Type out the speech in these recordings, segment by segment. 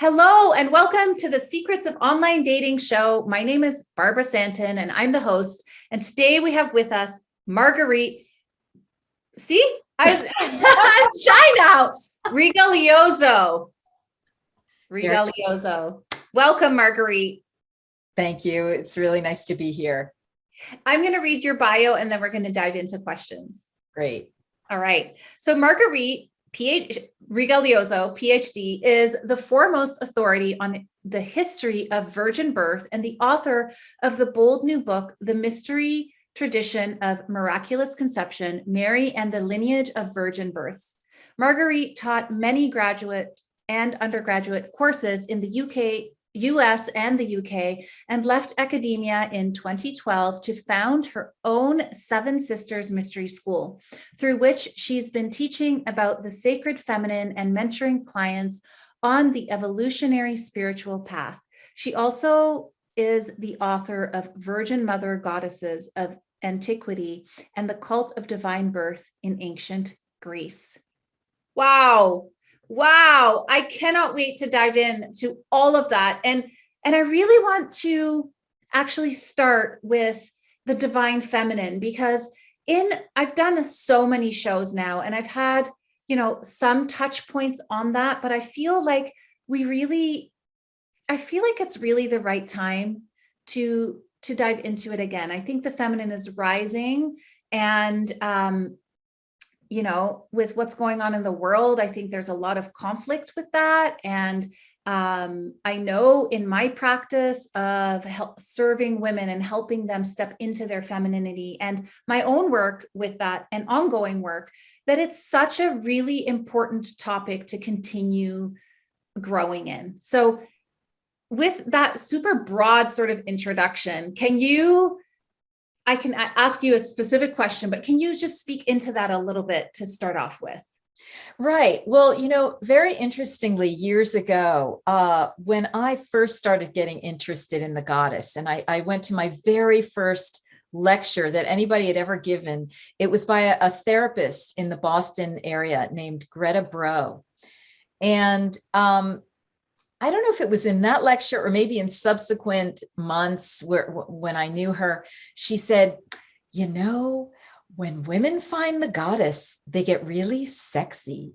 Hello and welcome to the Secrets of Online Dating show. My name is Barbara Santen and I'm the host. And today we have with us Marguerite. See, I'm shy now. Rigoglioso. Rigoglioso. Welcome, Marguerite. Thank you. It's really nice to be here. I'm going to read your bio and then we're going to dive into questions. Great. All right. So Marguerite Rigoglioso, PhD, is the foremost authority on the history of virgin birth and the author of the bold new book, The Mystery Tradition of Miraculous Conception, Mary and the Lineage of Virgin Births. Marguerite taught many graduate and undergraduate courses in the US and the UK, and left academia in 2012 to found her own Seven Sisters Mystery School, through which she's been teaching about the sacred feminine and mentoring clients on the evolutionary spiritual path. She also is the author of Virgin Mother Goddesses of Antiquity and the Cult of Divine Birth in Ancient Greece. Wow. Wow, I cannot wait to dive into all of that. And I really want to actually start with the divine feminine, because I've done so many shows now and I've had, some touch points on that, but I feel like it's really the right time to dive into it again. I think the feminine is rising, and with what's going on in the world, I think there's a lot of conflict with that. And I know in my practice of serving women and helping them step into their femininity and my own work with that and ongoing work, that it's such a really important topic to continue growing in. So with that super broad sort of introduction, I can ask you a specific question, but can you just speak into that a little bit to start off with? Right. Well, very interestingly, years ago, when I first started getting interested in the goddess, and I went to my very first lecture that anybody had ever given, it was by a therapist in the Boston area named Greta Bro. And I don't know if it was in that lecture or maybe in subsequent months when I knew her, she said, when women find the goddess, they get really sexy.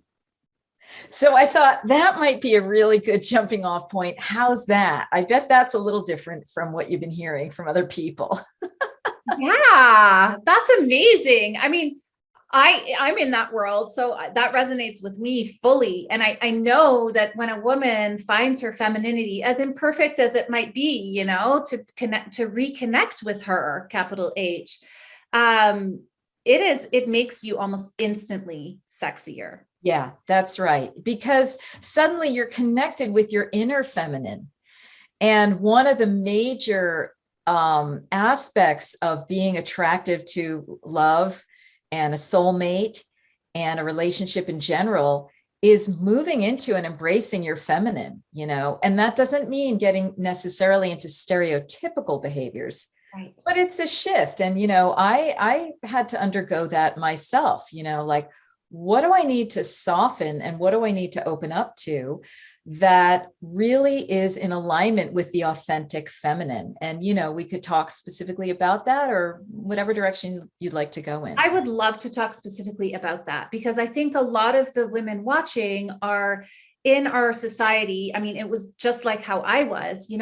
So I thought that might be a really good jumping off point. How's that? I bet that's a little different from what you've been hearing from other people. Yeah, that's amazing. I mean, I'm in that world, so that resonates with me fully. And I know that when a woman finds her femininity, as imperfect as it might be, to reconnect with her, capital H, it makes you almost instantly sexier. Yeah, that's right. Because suddenly you're connected with your inner feminine. And one of the major aspects of being attractive to love and a soulmate and a relationship in general is moving into and embracing your feminine, and that doesn't mean getting necessarily into stereotypical behaviors, right? But it's a shift. And, I had to undergo that myself, like, what do I need to soften and what do I need to open up to that really is in alignment with the authentic feminine? And, we could talk specifically about that or whatever direction you'd like to go in. I would love to talk specifically about that, because I think a lot of the women watching are in our society. I mean, it was just like how I was,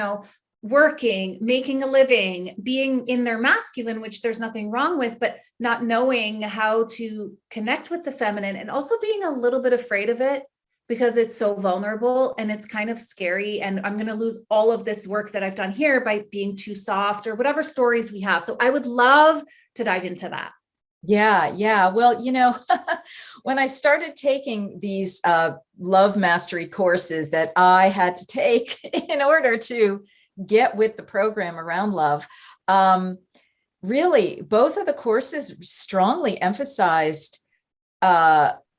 working, making a living, being in their masculine, which there's nothing wrong with, but not knowing how to connect with the feminine, and also being a little bit afraid of it because it's so vulnerable and it's kind of scary. And I'm going to lose all of this work that I've done here by being too soft or whatever stories we have. So I would love to dive into that. Yeah. Well, when I started taking these love mastery courses that I had to take in order to get with the program around love, really, both of the courses strongly emphasized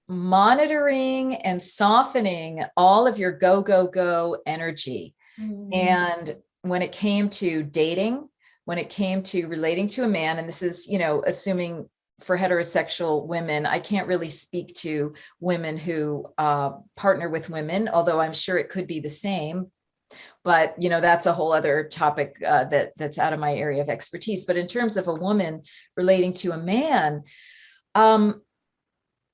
monitoring and softening all of your go energy. Mm-hmm. And when it came to dating, when it came to relating to a man, and this is, assuming for heterosexual women. I can't really speak to women who partner with women, although I'm sure it could be the same. But, that's a whole other topic that's out of my area of expertise. But in terms of a woman relating to a man,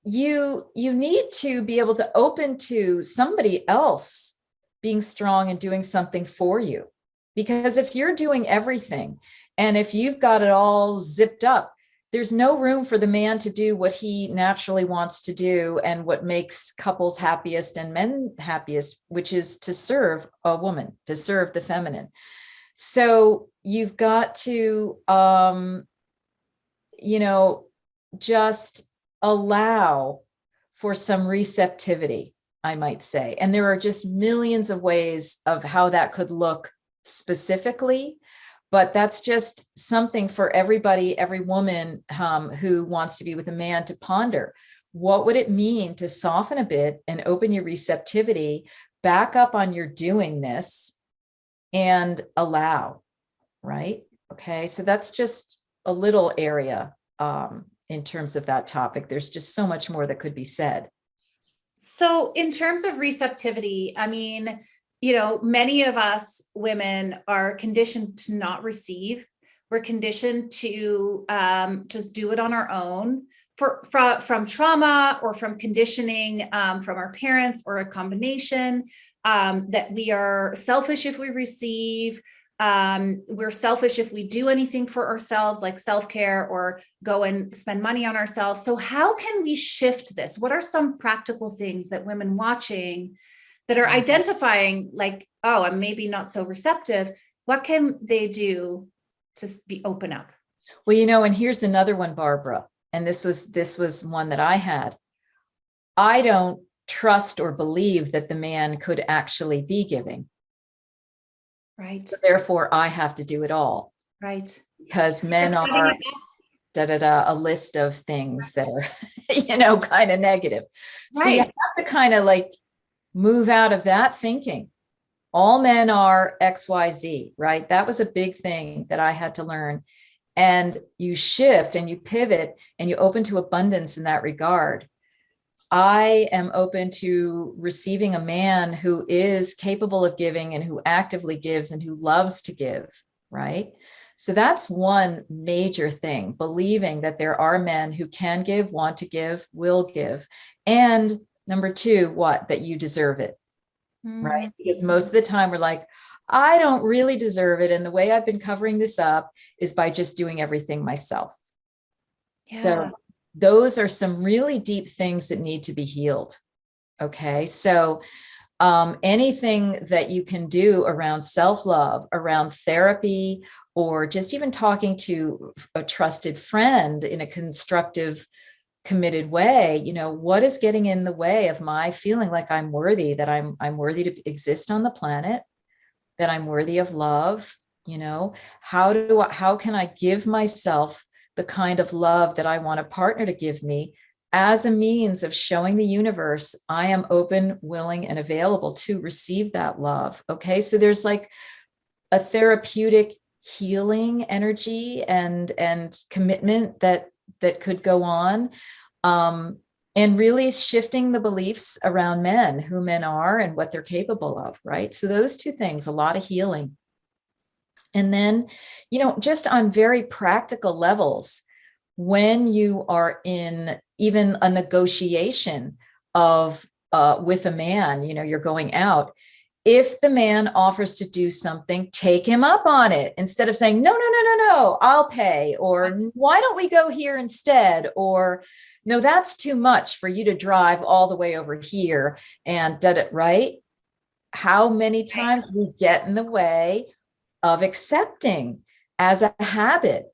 you need to be able to open to somebody else being strong and doing something for you. Because if you're doing everything and if you've got it all zipped up, there's no room for the man to do what he naturally wants to do and what makes couples happiest and men happiest, which is to serve a woman, to serve the feminine. So you've got to, just allow for some receptivity, I might say. And there are just millions of ways of how that could look specifically. But that's just something for everybody, every woman who wants to be with a man to ponder. What would it mean to soften a bit and open your receptivity, back up on your doingness, and allow, right? Okay, so that's just a little area in terms of that topic. There's just so much more that could be said. So in terms of receptivity, I mean, many of us women are conditioned to not receive. We're conditioned to just do it on our own from trauma or from conditioning from our parents, or a combination, that we are selfish if we receive. We're selfish if we do anything for ourselves, like self-care, or go and spend money on ourselves. So how can we shift this? What are some practical things that women watching that are identifying, like, oh, I'm maybe not so receptive? What can they do to be open up? Well, and here's another one, Barbara. And this was one that I had. I don't trust or believe that the man could actually be giving. Right. So therefore, I have to do it all. Right. Because men are a list of things that are, kind of negative. Right. So you have to kind of like move out of that thinking. All men are XYZ, right? That was a big thing that I had to learn. And you shift and you pivot and you open to abundance in that regard. I am open to receiving a man who is capable of giving and who actively gives and who loves to give, right? So that's one major thing, believing that there are men who can give, want to give, will give. And number two, that you deserve it, right? Because most of the time we're like, I don't really deserve it. And the way I've been covering this up is by just doing everything myself. Yeah. So those are some really deep things that need to be healed. Okay. So anything that you can do around self-love, around therapy, or just even talking to a trusted friend in a constructive, committed way, what is getting in the way of my feeling like I'm worthy, that I'm worthy to exist on the planet, that I'm worthy of love? How can I give myself the kind of love that I want a partner to give me, as a means of showing the universe I am open, willing, and available to receive that love? Okay. So there's like a therapeutic healing energy and commitment that could go on. And really shifting the beliefs around men, who men are and what they're capable of, right? So those two things, a lot of healing. And then, just on very practical levels, when you are in even a negotiation of with a man, you're going out, if the man offers to do something, take him up on it, instead of saying, no, I'll pay, or why don't we go here instead? Or no, that's too much for you to drive all the way over here and did it, right? How many times we get in the way of accepting as a habit.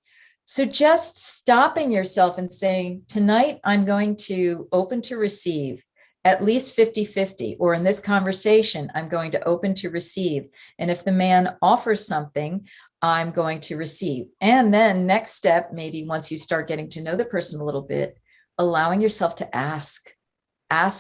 So just stopping yourself and saying, tonight, I'm going to open to receive at least 50-50, or in this conversation, I'm going to open to receive. And if the man offers something, I'm going to receive. And then next step, maybe once you start getting to know the person a little bit, allowing yourself to ask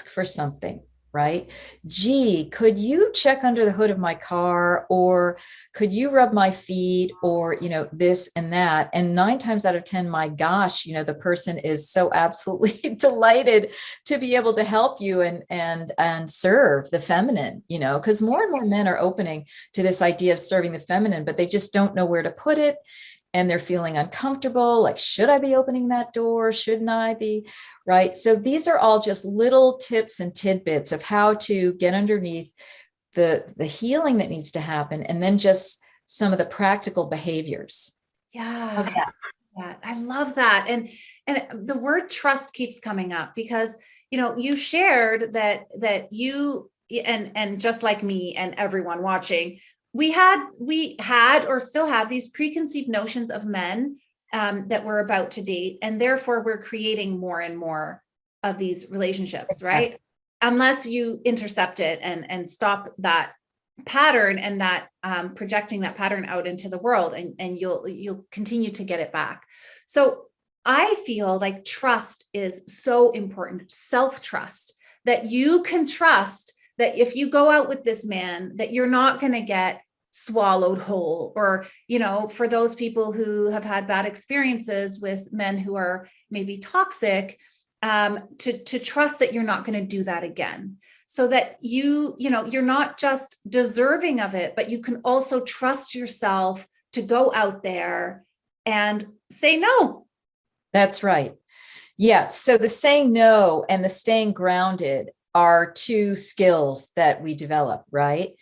for something, right? Gee, could you check under the hood of my car, or could you rub my feet, or, this and that. And 9 times out of 10, my gosh, the person is so absolutely delighted to be able to help you and serve the feminine, because more and more men are opening to this idea of serving the feminine, but they just don't know where to put it. And they're feeling uncomfortable. Like, should I be opening that door? Shouldn't I be? Right. So these are all just little tips and tidbits of how to get underneath the healing that needs to happen. And then just some of the practical behaviors. Yeah. How's that? Yeah, I love that. And the word trust keeps coming up because, you shared that you and just like me and everyone watching, we had or still have these preconceived notions of men that we're about to date, and therefore we're creating more and more of these relationships, right? Unless you intercept it and stop that pattern and that projecting that pattern out into the world, and you'll continue to get it back. So I feel like trust is so important, self-trust, that you can trust that if you go out with this man, that you're not going to get swallowed whole, or, for those people who have had bad experiences with men who are maybe toxic, to trust that you're not going to do that again. So that you're not just deserving of it, but you can also trust yourself to go out there and say no. That's right. Yeah. So the saying no and the staying grounded are two skills that we develop, right?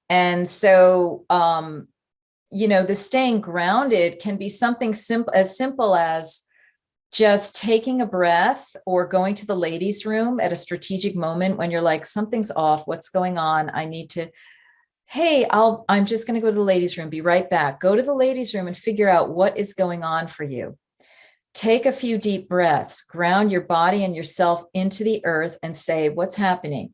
And so, the staying grounded can be something simple as just taking a breath, or going to the ladies' room at a strategic moment when you're like, something's off. What's going on? I need to, hey, I'm just going to go to the ladies' room, be right back. Go to the ladies' room and figure out what is going on for you. Take a few deep breaths, ground your body and yourself into the earth and say, what's happening?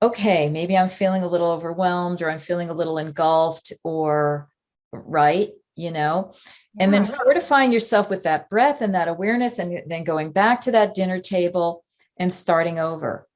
Okay, maybe I'm feeling a little overwhelmed, or I'm feeling a little engulfed, or right, and then fortifying yourself with that breath and that awareness, and then going back to that dinner table and starting over.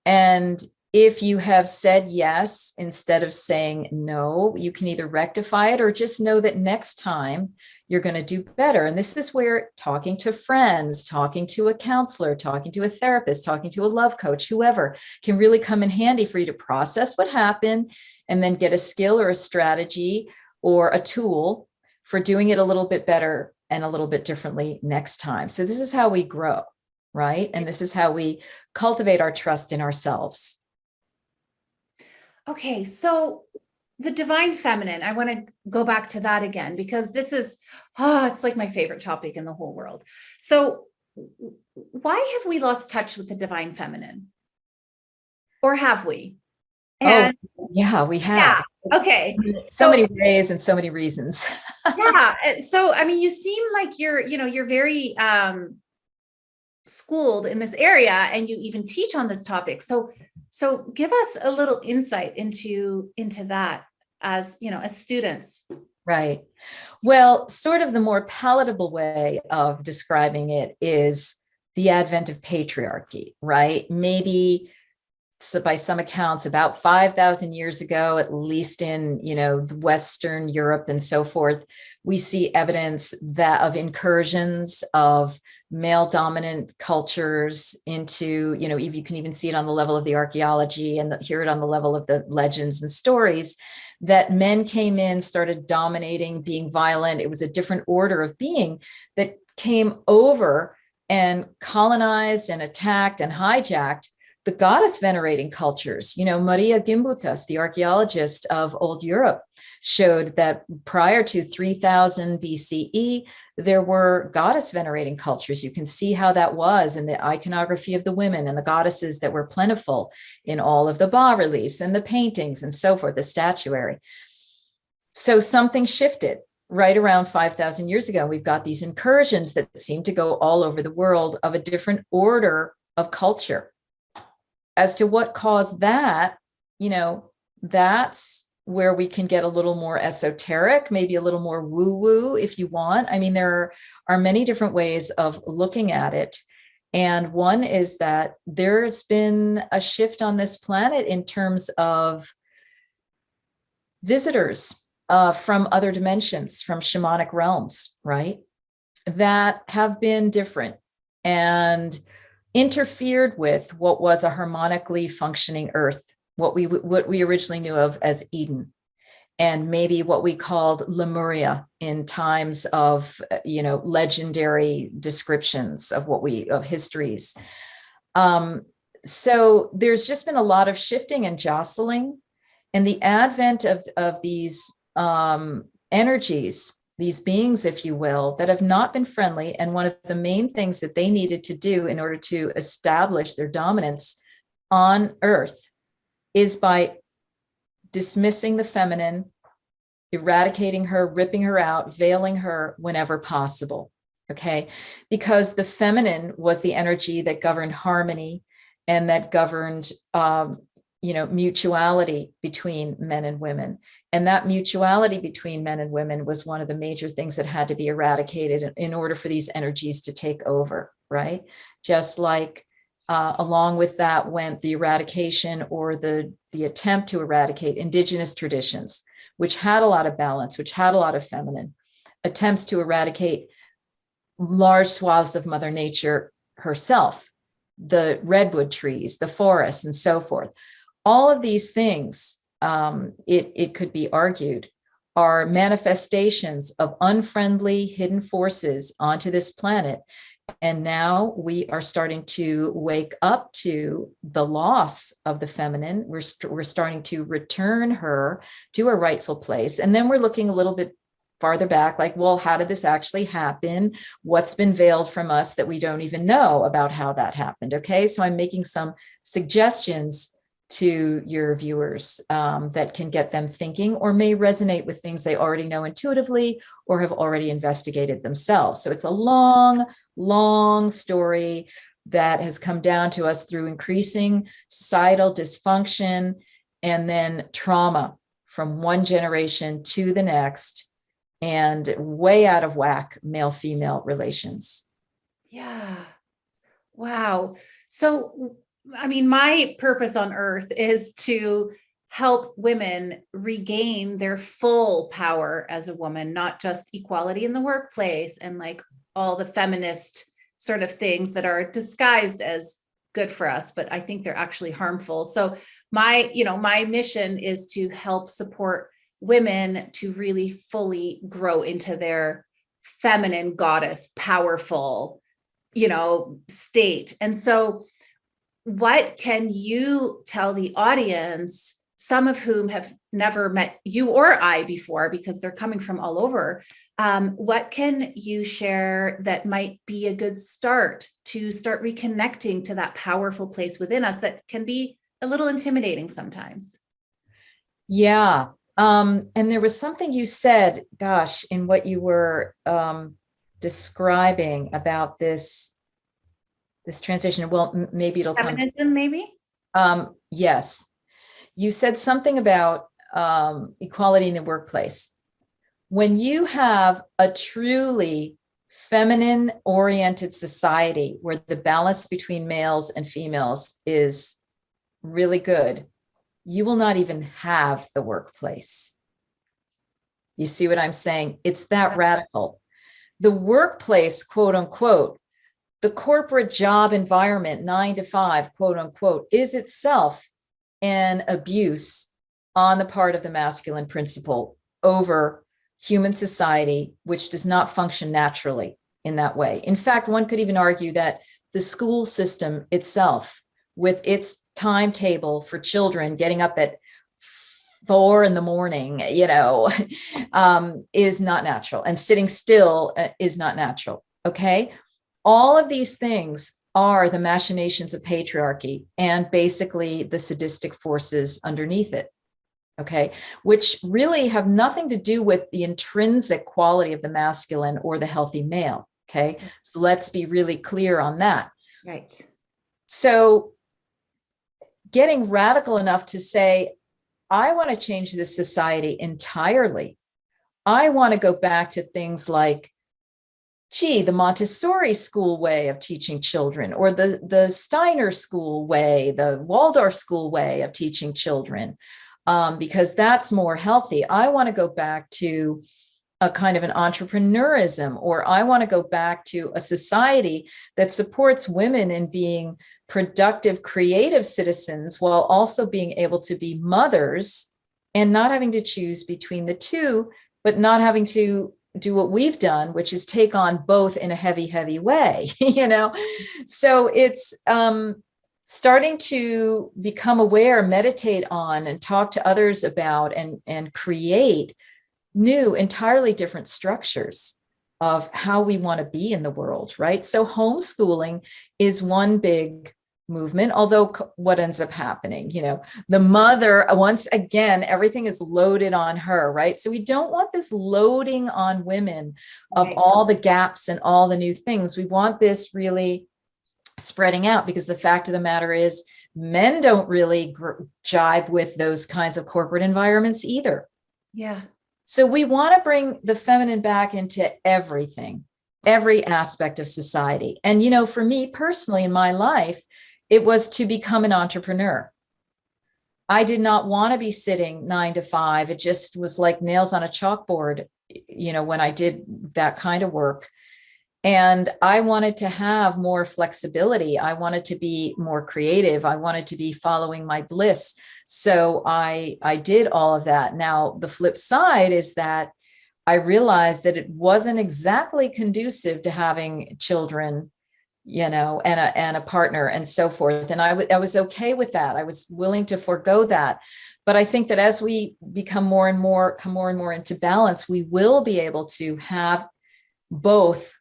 And if you have said yes instead of saying no, you can either rectify it or just know that next time you're going to do better. And this is where talking to friends, talking to a counselor, talking to a therapist, talking to a love coach, whoever, can really come in handy for you to process what happened and then get a skill or a strategy or a tool for doing it a little bit better and a little bit differently next time. So this is how we grow, right? And this is how we cultivate our trust in ourselves. Okay, so the divine feminine, I want to go back to that again, because this is, it's like my favorite topic in the whole world. So why have we lost touch with the divine feminine? Or have we? And yeah, we have. Yeah. Okay. So many ways and so many reasons. Yeah. So, I mean, you seem like you're very schooled in this area, and you even teach on this topic. So give us a little insight into that as students. Right. Well, sort of the more palatable way of describing it is the advent of patriarchy, right? Maybe, so by some accounts, about 5,000 years ago, at least in, Western Europe and so forth, we see evidence of incursions of male dominant cultures into, if you can even see it on the level of the archaeology and hear it on the level of the legends and stories, that men came in, started dominating, being violent. It was a different order of being that came over and colonized and attacked and hijacked the goddess venerating cultures. Maria Gimbutas, the archaeologist of old Europe, showed that prior to 3000 BCE, there were goddess venerating cultures. You can see how that was in the iconography of the women and the goddesses that were plentiful in all of the bas-reliefs and the paintings and so forth, the statuary. So something shifted right around 5,000 years ago. We've got these incursions that seem to go all over the world of a different order of culture. As to what caused that, that's where we can get a little more esoteric, maybe a little more woo-woo if you want. I mean, there are many different ways of looking at it. And one is that there's been a shift on this planet in terms of visitors from other dimensions, from shamanic realms, right? That have been different and interfered with what was a harmonically functioning earth, what we originally knew of as Eden, and maybe what we called Lemuria in times of, legendary descriptions of of histories. So there's just been a lot of shifting and jostling, and the advent of these energies, these beings, if you will, that have not been friendly. And one of the main things that they needed to do in order to establish their dominance on Earth is by dismissing the feminine, eradicating her, ripping her out, veiling her whenever possible. Okay. Because the feminine was the energy that governed harmony and that governed, mutuality between men and women. And that mutuality between men and women was one of the major things that had to be eradicated in order for these energies to take over, right? Just like along with that went the eradication or the attempt to eradicate indigenous traditions, which had a lot of balance, which had a lot of feminine, attempts to eradicate large swaths of Mother Nature herself, the redwood trees, the forests, and so forth. All of these things, it could be argued, are manifestations of unfriendly hidden forces onto this planet. And now we are starting to wake up to the loss of the feminine. We're starting to return her to her rightful place. And then we're looking a little bit farther back, like, well, how did this actually happen? What's been veiled from us that we don't even know about how that happened? Okay, so I'm making some suggestions to your viewers that can get them thinking or may resonate with things they already know intuitively or have already investigated themselves. So it's a long story that has come down to us through increasing societal dysfunction and then trauma from one generation to the next, and way out of whack male-female relations. Yeah. Wow. So, I mean, my purpose on earth is to help women regain their full power as a woman, not just equality in the workplace and like all the feminist sort of things that are disguised as good for us, but I think they're actually harmful. So my mission is to help support women to really fully grow into their feminine goddess, powerful, state. And so what can you tell the audience, some of whom have never met you or I before, because they're coming from all over? What can you share that might be a good start to start reconnecting to that powerful place within us that can be a little intimidating sometimes? Yeah. And there was something you said, gosh, in what you were describing about this transition. Well, maybe it'll Feminism, come to, maybe? yes. You said something about equality in the workplace. When you have a truly feminine oriented society where the balance between males and females is really good, you will not even have the workplace. You see what I'm saying? It's that radical. The workplace, quote unquote, the corporate job environment, 9 to 5, quote unquote, is itself an abuse on the part of the masculine principle over human society, which does not function naturally in that way. In fact, one could even argue that the school system itself, with its timetable for children getting up at 4 a.m, is not natural, and sitting still is not natural. Okay. All of these things are the machinations of patriarchy and basically the sadistic forces underneath it. Okay. Which really have nothing to do with the intrinsic quality of the masculine or the healthy male. Okay. So let's be really clear on that. Right. So getting radical enough to say, I want to change this society entirely. I want to go back to things like gee, the Montessori school way of teaching children, or the Steiner school way, the Waldorf school way of teaching children, because that's more healthy. I want to go back to a kind of an entrepreneurism, or I want to go back to a society that supports women in being productive, creative citizens while also being able to be mothers and not having to choose between the two, but not having to do what we've done, which is take on both in a heavy, heavy way, you know? So it's starting to become aware, meditate on, and talk to others about, and create new, entirely different structures of how we want to be in the world, right? So homeschooling is one big movement, although what ends up happening, you know, the mother, once again, everything is loaded on her, right? So we don't want this loading on women of all the gaps and all the new things. We want this really spreading out, because the fact of the matter is men don't really jibe with those kinds of corporate environments either. Yeah. So we want to bring the feminine back into everything, every aspect of society. And, you know, for me personally in my life, it was to become an entrepreneur. I did not want to be sitting 9 to 5. It just was like nails on a chalkboard, you know, when I did that kind of work. And I wanted to have more flexibility. I wanted to be more creative. I wanted to be following my bliss. So I did all of that. Now, the flip side is that I realized that it wasn't exactly conducive to having children, you know, and a partner and so forth. And I was okay with that. I was willing to forego that. But I think that as we become more and more into balance, we will be able to have both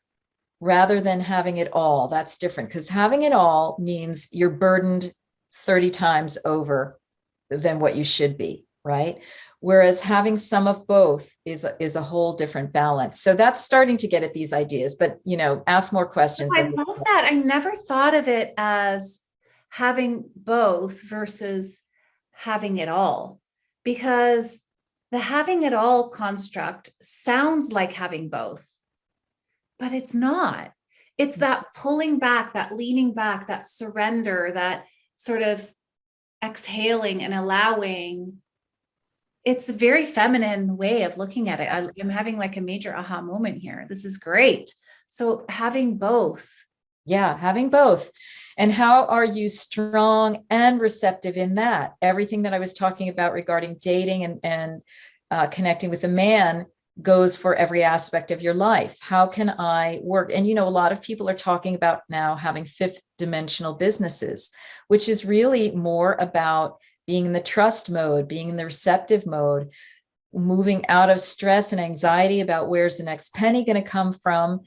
rather than having it all. That's different, because having it all means you're burdened 30 times over than what you should be, right? Whereas having some of both is a whole different balance. So that's starting to get at these ideas, but, you know, ask more questions. I love that. I never thought of it as having both versus having it all, because the having it all construct sounds like having both, but it's not. It's that pulling back, that leaning back, that surrender, that sort of exhaling and allowing. It's a very feminine way of looking at it. I'm having like a major aha moment here. This is great. So having both. Yeah, having both. And how are you strong and receptive in that? Everything that I was talking about regarding dating and connecting with a man goes for every aspect of your life. How can I work? And, you know, a lot of people are talking about now having fifth dimensional businesses, which is really more about being in the trust mode, being in the receptive mode, moving out of stress and anxiety about where's the next penny going to come from,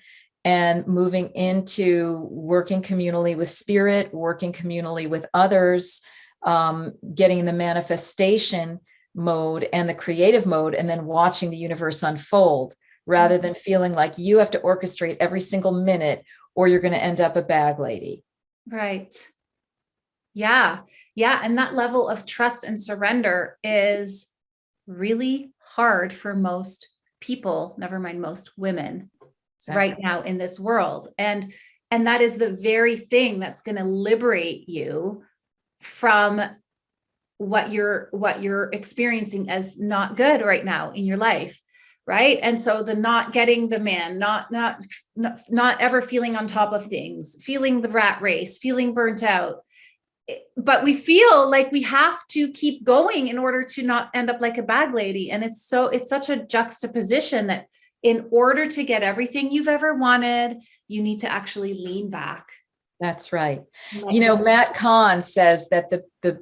and moving into working communally with spirit, working communally with others, getting in the manifestation mode and the creative mode, and then watching the universe unfold, rather than feeling like you have to orchestrate every single minute or you're going to end up a bag lady. Right. Yeah. Yeah. And that level of trust and surrender is really hard for most people, never mind most women, right now in this world. And that is the very thing that's going to liberate you from what you're experiencing as not good right now in your life. Right. And so the not getting the man, not ever feeling on top of things, feeling the rat race, feeling burnt out. But we feel like we have to keep going in order to not end up like a bag lady. And it's such a juxtaposition that in order to get everything you've ever wanted, you need to actually lean back. That's right. You know, Matt Kahn says that the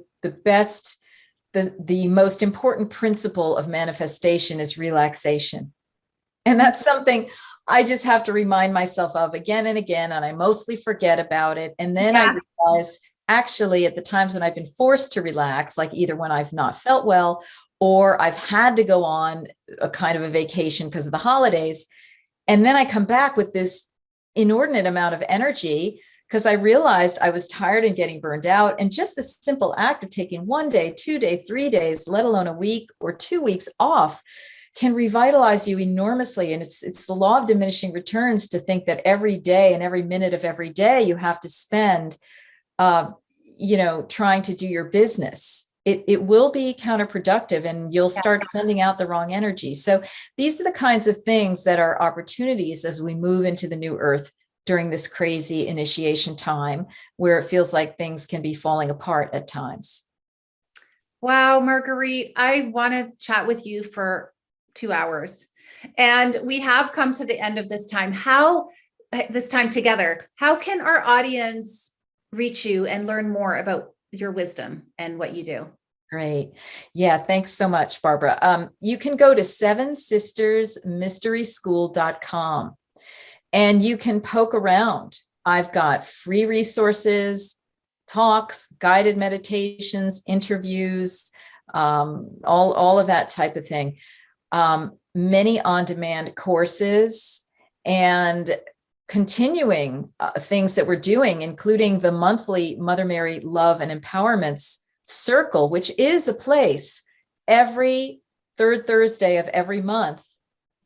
most important principle of manifestation is relaxation. And that's something I just have to remind myself of again and again, and I mostly forget about it. And then I realize, actually, at the times when I've been forced to relax, like either when I've not felt well or I've had to go on a kind of a vacation because of the holidays, and then I come back with this inordinate amount of energy because I realized I was tired and getting burned out. And just the simple act of taking 1 day, 2 days, 3 days, let alone a week or 2 weeks off, can revitalize you enormously. And it's the law of diminishing returns to think that every day and every minute of every day you have to spend, trying to do your business. It will be counterproductive, and you'll start sending out the wrong energy. So these are the kinds of things that are opportunities as we move into the new earth during this crazy initiation time, where it feels like things can be falling apart at times. Wow, Marguerite, I want to chat with you for 2 hours. And we have come to the end of this time. This time together, how can our audience reach you and learn more about your wisdom and what you do? Great. Yeah. Thanks so much, Barbara. You can go to sevensistersmysteryschool.com and you can poke around. I've got free resources, talks, guided meditations, interviews, all of that type of thing. Many on-demand courses, and continuing things that we're doing, including the monthly Mother Mary Love and Empowerments Circle, which is a place every third Thursday of every month,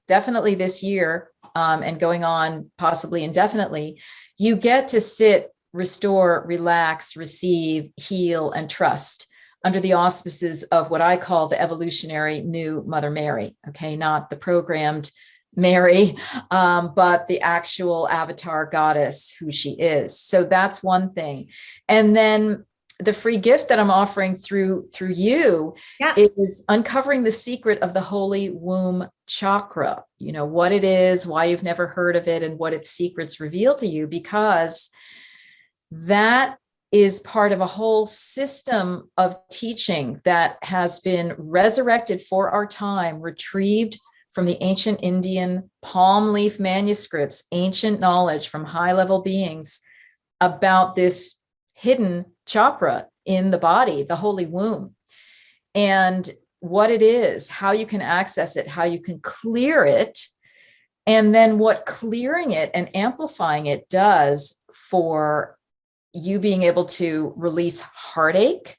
definitely this year, and going on possibly indefinitely. You get to sit, restore, relax, receive, heal, and trust under the auspices of what I call the evolutionary new Mother Mary. Okay, not the programmed Mary, but the actual avatar goddess who she is. So that's one thing. And then the free gift that I'm offering through you is uncovering the secret of the Holy Womb Chakra, what it is, why you've never heard of it, and what its secrets reveal to you, because that is part of a whole system of teaching that has been resurrected for our time, retrieved from the ancient Indian palm leaf manuscripts, ancient knowledge from high-level beings about this hidden chakra in the body, the holy womb, and what it is, how you can access it, how you can clear it, and then what clearing it and amplifying it does for you being able to release heartache,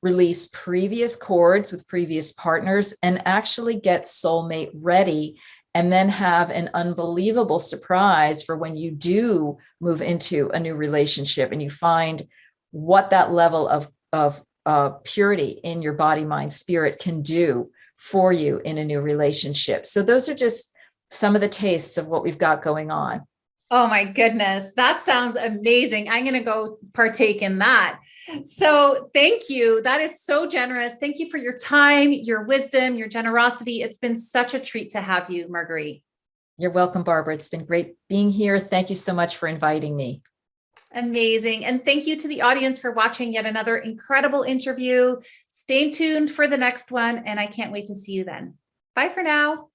release previous cords with previous partners, and actually get soulmate ready, and then have an unbelievable surprise for when you do move into a new relationship and you find what that level of purity in your body, mind, spirit can do for you in a new relationship. So those are just some of the tastes of what we've got going on. Oh my goodness. That sounds amazing. I'm going to go partake in that. So thank you. That is so generous. Thank you for your time, your wisdom, your generosity. It's been such a treat to have you, Marguerite. You're welcome, Barbara. It's been great being here. Thank you so much for inviting me. Amazing. And thank you to the audience for watching yet another incredible interview. Stay tuned for the next one, and I can't wait to see you then. Bye for now.